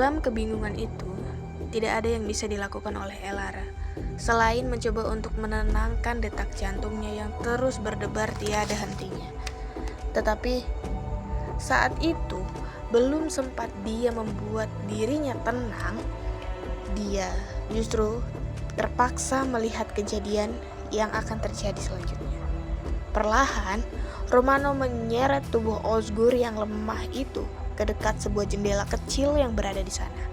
Dalam kebingungan itu, tidak ada yang bisa dilakukan oleh Elara selain mencoba untuk menenangkan detak jantungnya yang terus berdebar tiada hentinya. Tetapi saat itu belum sempat dia membuat dirinya tenang, dia justru terpaksa melihat kejadian yang akan terjadi selanjutnya. Perlahan, Romano menyeret tubuh Osgur yang lemah itu ke dekat sebuah jendela kecil yang berada di sana.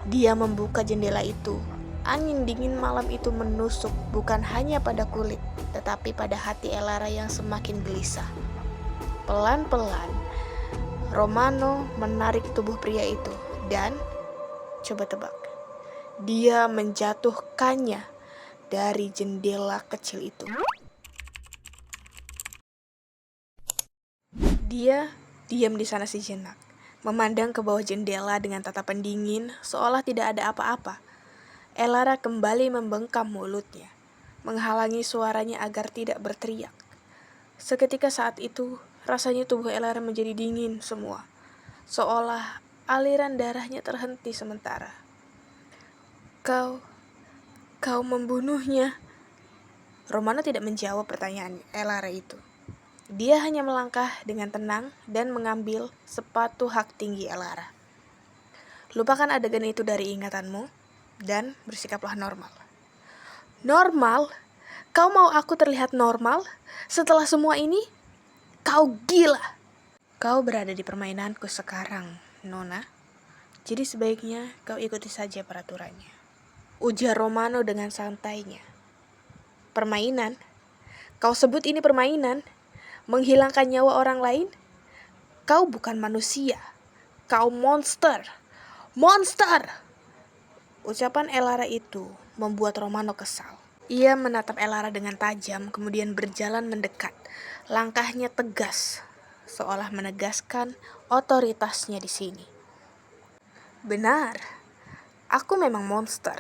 Dia membuka jendela itu. Angin dingin malam itu menusuk bukan hanya pada kulit, tetapi pada hati Elara yang semakin gelisah. Pelan-pelan, Romano menarik tubuh pria itu dan, coba tebak, dia menjatuhkannya dari jendela kecil itu. Dia diam di sana sejenak, memandang ke bawah jendela dengan tatapan dingin seolah tidak ada apa-apa. Elara kembali membengkam mulutnya, menghalangi suaranya agar tidak berteriak. Seketika saat itu, rasanya tubuh Elara menjadi dingin semua, seolah aliran darahnya terhenti sementara. Kau membunuhnya? Romano tidak menjawab pertanyaan Elara itu. Dia hanya melangkah dengan tenang dan mengambil sepatu hak tinggi Elara. Lupakan adegan itu dari ingatanmu dan bersikaplah normal. Normal? Kau mau aku terlihat normal? Setelah semua ini? Kau gila! Kau berada di permainanku sekarang, Nona. Jadi sebaiknya kau ikuti saja peraturannya, ujar Romano dengan santainya. Permainan? Kau sebut ini permainan? Menghilangkan nyawa orang lain? Kau bukan manusia. Kau monster. Monster! Ucapan Elara itu membuat Romano kesal. Ia menatap Elara dengan tajam, kemudian berjalan mendekat. Langkahnya tegas, seolah menegaskan otoritasnya di sini. Benar, aku memang monster.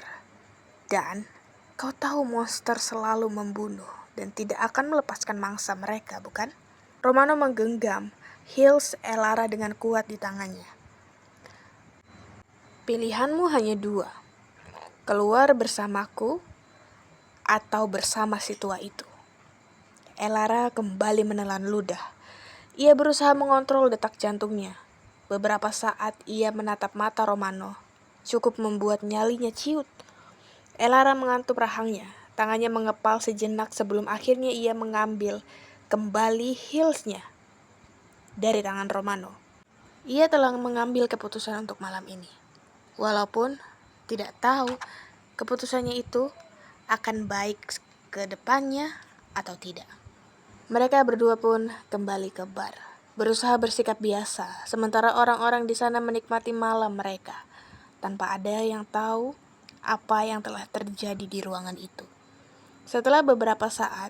Dan kau tahu monster selalu membunuh dan tidak akan melepaskan mangsa mereka, bukan? Romano menggenggam heels Elara dengan kuat di tangannya. Pilihanmu hanya dua. Keluar bersamaku atau bersama si tua itu. Elara kembali menelan ludah. Ia berusaha mengontrol detak jantungnya. Beberapa saat ia menatap mata Romano. Cukup membuat nyalinya ciut. Elara mengantuk rahangnya. Tangannya mengepal sejenak sebelum akhirnya ia mengambil kembali heelsnya dari tangan Romano. Ia telah mengambil keputusan untuk malam ini. Walaupun tidak tahu keputusannya itu akan baik ke depannya atau tidak. Mereka berdua pun kembali ke bar, berusaha bersikap biasa, sementara orang-orang di sana menikmati malam mereka, tanpa ada yang tahu apa yang telah terjadi di ruangan itu. Setelah beberapa saat,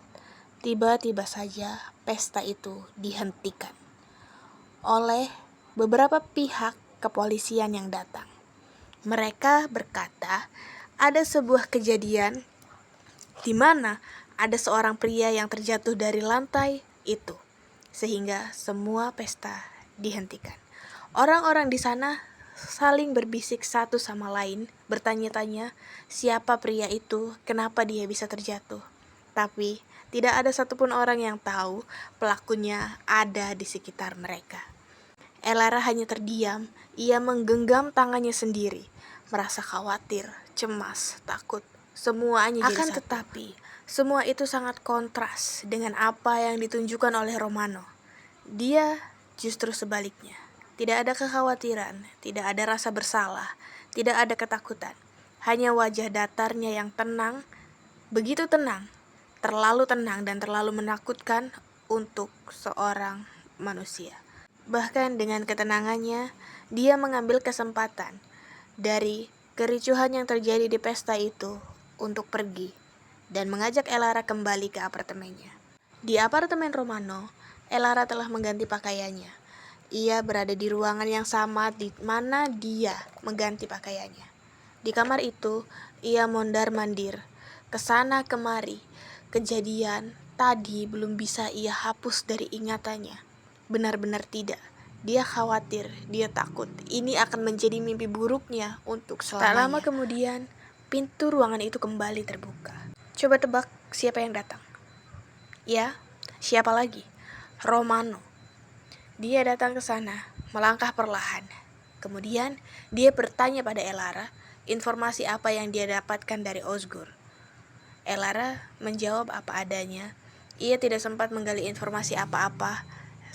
tiba-tiba saja pesta itu dihentikan oleh beberapa pihak kepolisian yang datang. Mereka berkata ada sebuah kejadian di mana ada seorang pria yang terjatuh dari lantai itu, sehingga semua pesta dihentikan. Orang-orang di sana saling berbisik satu sama lain, bertanya-tanya siapa pria itu, kenapa dia bisa terjatuh. Tapi tidak ada satupun orang yang tahu pelakunya ada di sekitar mereka. Elara hanya terdiam, ia menggenggam tangannya sendiri, merasa khawatir, cemas, takut, semuanya jadi satu. Tetapi, semua itu sangat kontras dengan apa yang ditunjukkan oleh Romano. Dia justru sebaliknya. Tidak ada kekhawatiran, tidak ada rasa bersalah, tidak ada ketakutan. Hanya wajah datarnya yang tenang, begitu tenang, terlalu tenang dan terlalu menakutkan untuk seorang manusia. Bahkan dengan ketenangannya, dia mengambil kesempatan dari kericuhan yang terjadi di pesta itu untuk pergi dan mengajak Elara kembali ke apartemennya. Di apartemen Romano, Elara telah mengganti pakaiannya. Ia berada di ruangan yang sama di mana dia mengganti pakaiannya. Di kamar itu, ia mondar-mandir, kesana kemari. Kejadian tadi belum bisa ia hapus dari ingatannya. Benar-benar tidak. Dia khawatir, dia takut ini akan menjadi mimpi buruknya untuk selamanya. Tak lama kemudian, pintu ruangan itu kembali terbuka. Coba tebak siapa yang datang? Ya, siapa lagi? Romano. Dia datang ke sana, melangkah perlahan. Kemudian, dia bertanya pada Elara informasi apa yang dia dapatkan dari Osgur. Elara menjawab apa adanya. Ia tidak sempat menggali informasi apa-apa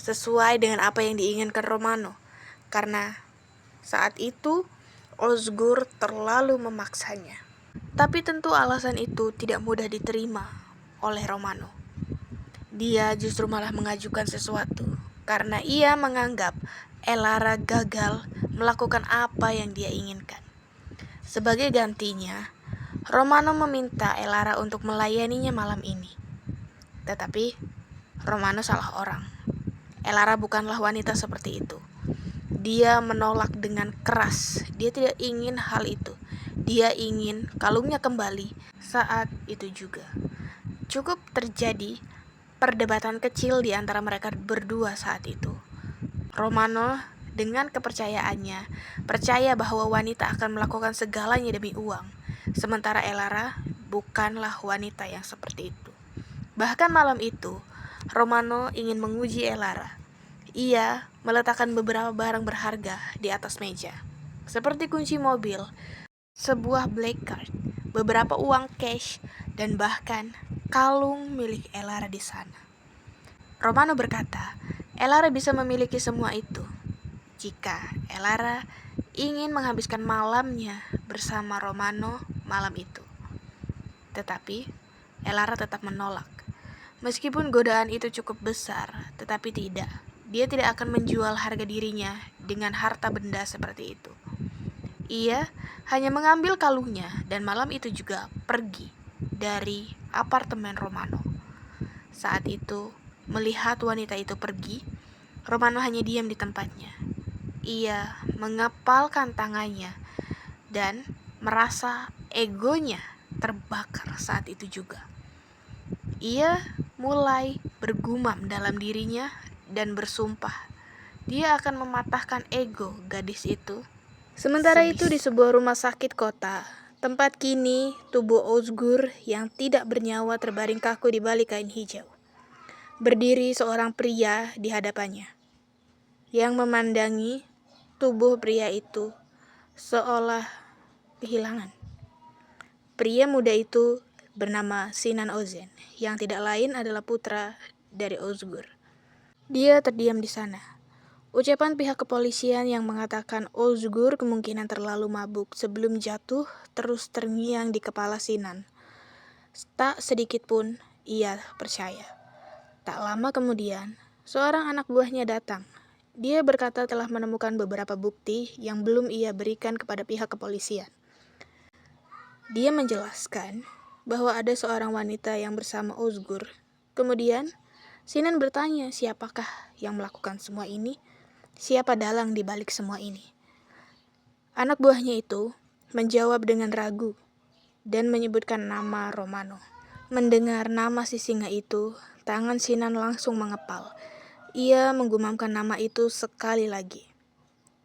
sesuai dengan apa yang diinginkan Romano, karena saat itu Osgur terlalu memaksanya. Tapi tentu alasan itu tidak mudah diterima oleh Romano. Dia justru malah mengajukan sesuatu, karena ia menganggap Elara gagal melakukan apa yang dia inginkan. Sebagai gantinya, Romano meminta Elara untuk melayaninya malam ini. Tetapi Romano salah orang. Elara bukanlah wanita seperti itu. Dia menolak dengan keras. Dia tidak ingin hal itu. Dia ingin kalungnya kembali saat itu juga. Cukup terjadi perdebatan kecil di antara mereka berdua saat itu. Romano dengan kepercayaannya percaya bahwa wanita akan melakukan segalanya demi uang. Sementara Elara bukanlah wanita yang seperti itu. Bahkan malam itu, Romano ingin menguji Elara. Ia meletakkan beberapa barang berharga di atas meja, seperti kunci mobil, sebuah black card, beberapa uang cash, dan bahkan kalung milik Elara di sana. Romano berkata, Elara bisa memiliki semua itu jika Elara ingin menghabiskan malamnya bersama Romano malam itu. Tetapi Elara tetap menolak. Meskipun godaan itu cukup besar, tetapi tidak. Dia tidak akan menjual harga dirinya dengan harta benda seperti itu. Ia hanya mengambil kalungnya dan malam itu juga pergi dari apartemen Romano. Saat itu, melihat wanita itu pergi, Romano hanya diam di tempatnya. Ia mengepalkan tangannya dan merasa egonya terbakar saat itu juga. Ia mulai bergumam dalam dirinya dan bersumpah dia akan mematahkan ego gadis itu. Sementara itu di sebuah rumah sakit kota, tempat kini tubuh Osgur yang tidak bernyawa terbaring kaku di balik kain hijau. Berdiri seorang pria di hadapannya, yang memandangi tubuh pria itu seolah kehilangan. Pria muda itu bernama Sinan Ozen, yang tidak lain adalah putra dari Osgur. Dia terdiam di sana. Ucapan pihak kepolisian yang mengatakan Osgur kemungkinan terlalu mabuk sebelum jatuh terus terngiang di kepala Sinan. Tak sedikit pun ia percaya. Tak lama kemudian, seorang anak buahnya datang. Dia berkata telah menemukan beberapa bukti yang belum ia berikan kepada pihak kepolisian. Dia menjelaskan bahwa ada seorang wanita yang bersama Osgur. Kemudian, Sinan bertanya siapakah yang melakukan semua ini? Siapa dalang di balik semua ini? Anak buahnya itu menjawab dengan ragu dan menyebutkan nama Romano. Mendengar nama si singa itu, tangan Sinan langsung mengepal. Ia menggumamkan nama itu sekali lagi.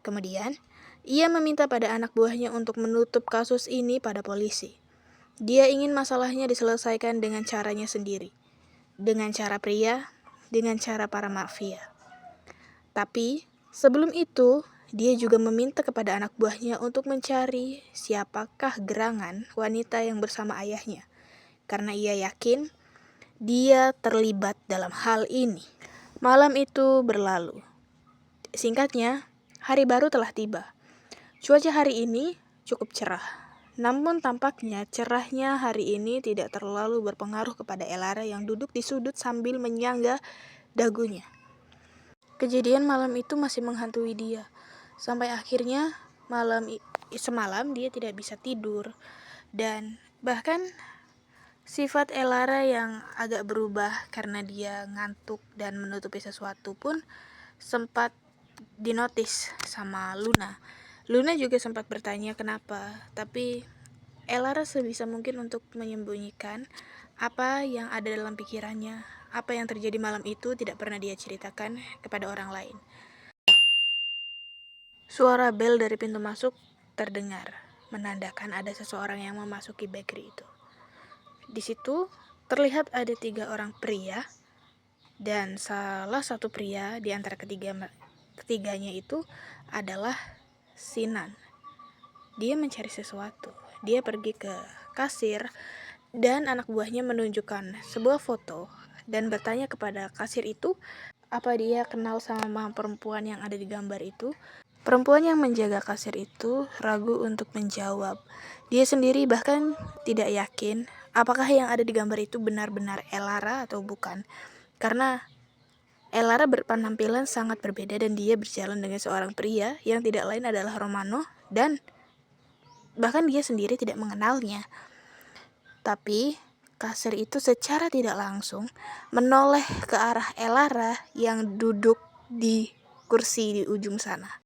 Kemudian, ia meminta pada anak buahnya untuk menutup kasus ini pada polisi. Dia ingin masalahnya diselesaikan dengan caranya sendiri. Dengan cara pria, dengan cara para mafia. Tapi, sebelum itu, dia juga meminta kepada anak buahnya untuk mencari siapakah gerangan wanita yang bersama ayahnya. Karena ia yakin dia terlibat dalam hal ini. Malam itu berlalu. Singkatnya, hari baru telah tiba. Cuaca hari ini cukup cerah. Namun tampaknya cerahnya hari ini tidak terlalu berpengaruh kepada Elara yang duduk di sudut sambil menyangga dagunya. Kejadian malam itu masih menghantui dia. Sampai akhirnya semalam dia tidak bisa tidur. Dan bahkan sifat Elara yang agak berubah karena dia ngantuk dan menutupi sesuatu pun sempat dinotis sama Luna. Luna juga sempat bertanya kenapa, tapi Elara sebisa mungkin untuk menyembunyikan apa yang ada dalam pikirannya. Apa yang terjadi malam itu tidak pernah dia ceritakan kepada orang lain. Suara bel dari pintu masuk terdengar, menandakan ada seseorang yang memasuki bakery itu. Di situ terlihat ada 3 orang pria, dan salah satu pria di antara ketiganya itu adalah Sinan. Dia mencari sesuatu. Dia pergi ke kasir, dan anak buahnya menunjukkan sebuah foto dan bertanya kepada kasir itu apa dia kenal sama perempuan yang ada di gambar itu. Perempuan yang menjaga kasir itu ragu untuk menjawab. Dia sendiri bahkan tidak yakin apakah yang ada di gambar itu benar-benar Elara atau bukan. Karena Elara berpenampilan sangat berbeda dan dia berjalan dengan seorang pria yang tidak lain adalah Romano, dan bahkan dia sendiri tidak mengenalnya. Tapi kasir itu secara tidak langsung menoleh ke arah Elara yang duduk di kursi di ujung sana.